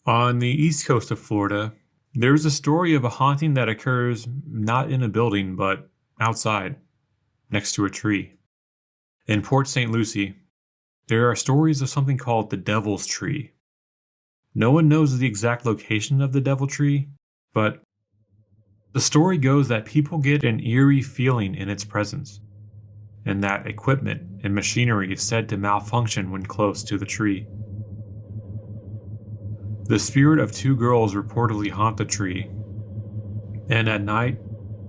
On the east coast of Florida, there's a story of a haunting that occurs not in a building, but outside, next to a tree. In Port St. Lucie, there are stories of something called the Devil's Tree. No one knows the exact location of the Devil Tree, but the story goes that people get an eerie feeling in its presence, and that equipment and machinery is said to malfunction when close to the tree. The spirit of two girls reportedly haunt the tree, and at night,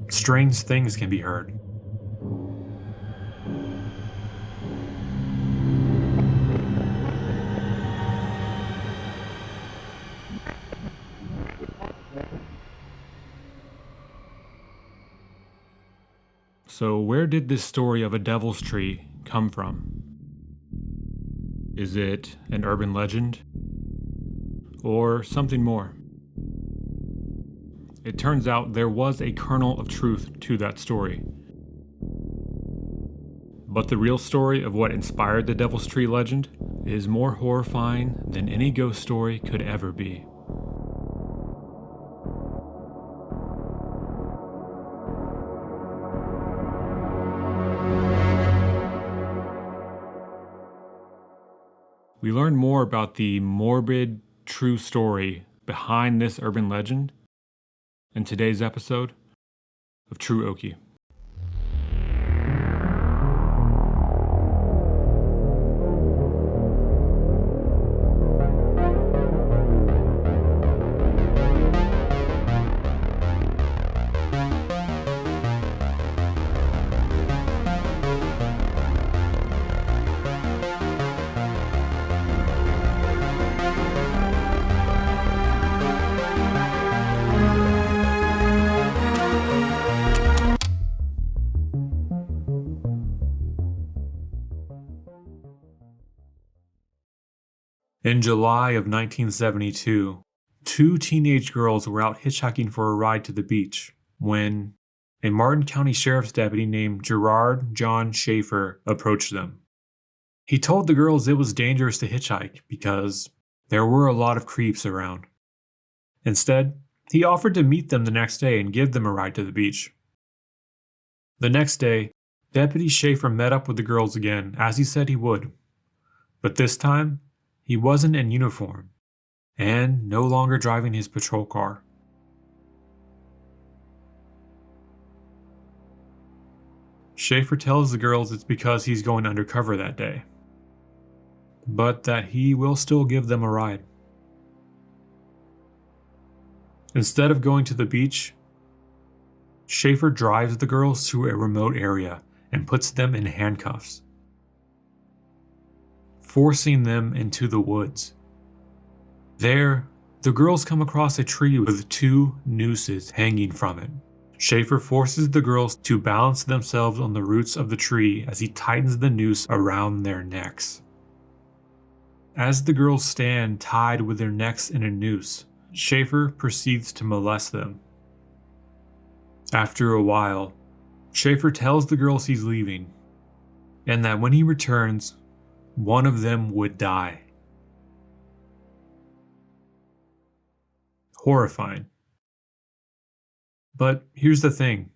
strange things can be heard. So, where did this story of a devil's tree come from? Is it an urban legend? Or something more? It turns out there was a kernel of truth to that story. But the real story of what inspired the Devil's Tree legend is more horrifying than any ghost story could ever be. We learn more about the morbid, true story behind this urban legend in today's episode of True Okee. In July of 1972, two teenage girls were out hitchhiking for a ride to the beach when a Martin County Sheriff's deputy named Gerard John Schaefer approached them. He told the girls it was dangerous to hitchhike because there were a lot of creeps around. Instead, he offered to meet them the next day and give them a ride to the beach. The next day, Deputy Schaefer met up with the girls again, as he said he would. But this time, he wasn't in uniform, and no longer driving his patrol car. Schaefer tells the girls it's because he's going undercover that day, but that he will still give them a ride. Instead of going to the beach, Schaefer drives the girls to a remote area and puts them in handcuffs, forcing them into the woods. There, the girls come across a tree with two nooses hanging from it. Schaefer forces the girls to balance themselves on the roots of the tree as he tightens the noose around their necks. As the girls stand tied with their necks in a noose, Schaefer proceeds to molest them. After a while, Schaefer tells the girls he's leaving, and that when he returns, one of them would die. Horrifying. But here's the thing.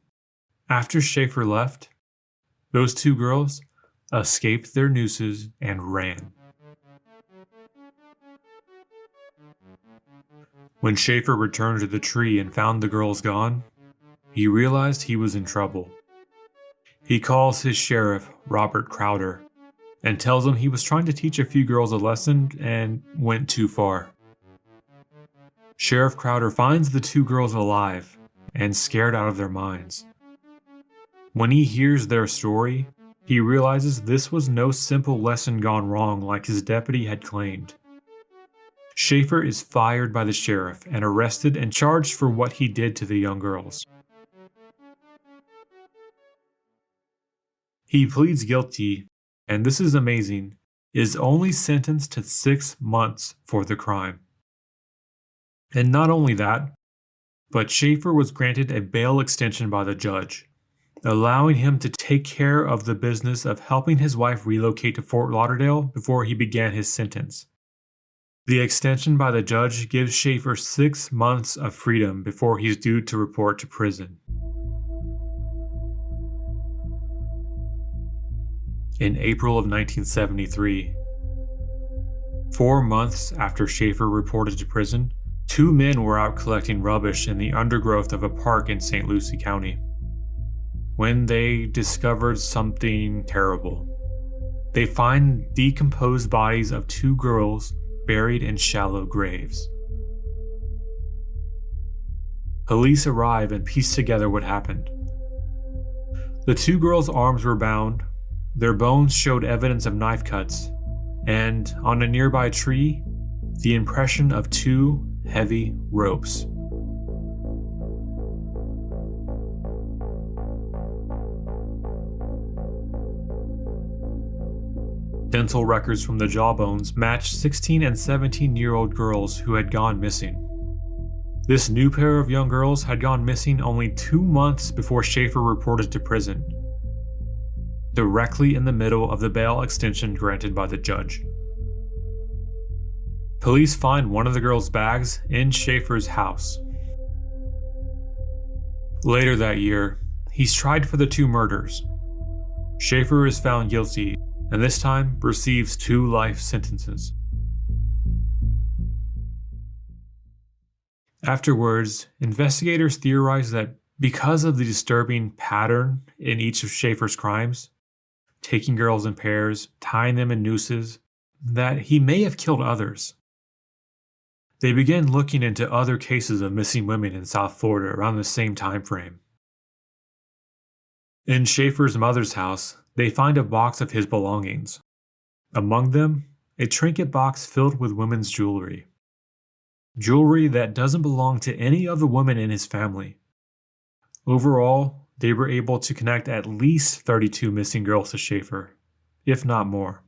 After Schaefer left, those two girls escaped their nooses and ran. When Schaefer returned to the tree and found the girls gone, he realized he was in trouble. He calls his sheriff, Robert Crowder, and tells him he was trying to teach a few girls a lesson and went too far. Sheriff Crowder finds the two girls alive and scared out of their minds. When he hears their story, he realizes this was no simple lesson gone wrong like his deputy had claimed. Schaefer is fired by the sheriff and arrested and charged for what he did to the young girls. He pleads guilty, and this is amazing, is only sentenced to 6 months for the crime. And not only that, but Schaefer was granted a bail extension by the judge, allowing him to take care of the business of helping his wife relocate to Fort Lauderdale before he began his sentence. The extension by the judge gives Schaefer 6 months of freedom before he's due to report to prison. In April of 1973, 4 months after Schaefer reported to prison, 2 men were out collecting rubbish in the undergrowth of a park in St. Lucie County when they discovered something terrible. They find decomposed bodies of 2 girls buried in shallow graves. Police arrive and piece together what happened. The 2 girls' arms were bound, their bones showed evidence of knife cuts, and on a nearby tree, the impression of 2 heavy ropes. Dental records from the jawbones matched 16 and 17-year-old girls who had gone missing. This new pair of young girls had gone missing only 2 months before Schaefer reported to prison, directly in the middle of the bail extension granted by the judge. Police find one of the girls' bags in Schaefer's house. Later that year, he's tried for the 2 murders. Schaefer is found guilty, and this time receives 2 life sentences. Afterwards, investigators theorized that because of the disturbing pattern in each of Schaefer's crimes, taking girls in pairs, tying them in nooses, that he may have killed others. They began looking into other cases of missing women in South Florida around the same time frame. In Schaefer's mother's house, they find a box of his belongings. Among them, a trinket box filled with women's jewelry. Jewelry that doesn't belong to any other woman in his family. Overall, they were able to connect at least 32 missing girls to Schaefer, if not more.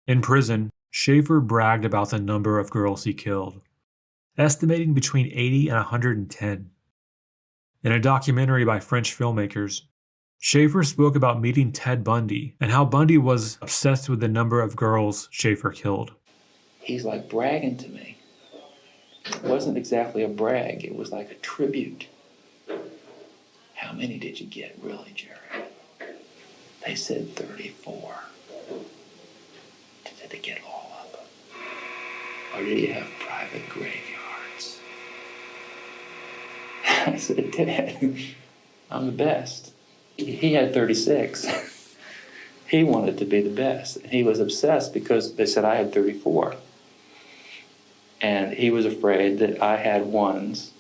In prison, Schaefer bragged about the number of girls he killed, estimating between 80 and 110. In a documentary by French filmmakers, Schaefer spoke about meeting Ted Bundy and how Bundy was obsessed with the number of girls Schaefer killed. He's like bragging to me. It wasn't exactly a brag, it was like a tribute. How many did you get, really, Jerry? They said 34. Did they get all of them? Or did you have private graveyards? I said, Dad, I'm the best. He had 36. He wanted to be the best. And he was obsessed because they said I had 34. And he was afraid that I had ones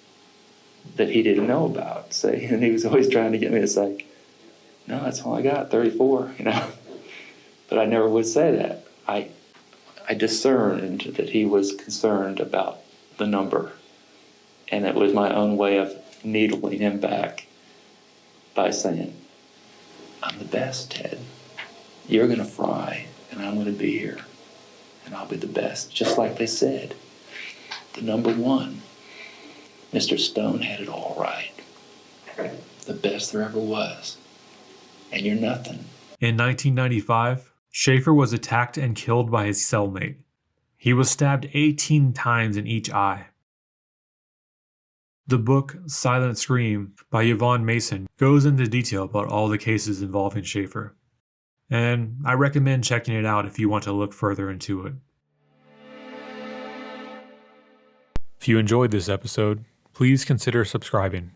that he didn't know about. So, and he was always trying to get me to say, no, that's all I got, 34, But I never would say that. I discerned that he was concerned about the number. And it was my own way of needling him back by saying, I'm the best, Ted. You're going to fry, and I'm going to be here. And I'll be the best, just like they said. The number 1. Mr. Stone had it all right. The best there ever was. And you're nothing. In 1995, Schaefer was attacked and killed by his cellmate. He was stabbed 18 times in each eye. The book Silent Scream by Yvonne Mason goes into detail about all the cases involving Schaefer, and I recommend checking it out if you want to look further into it. If you enjoyed this episode, please consider subscribing.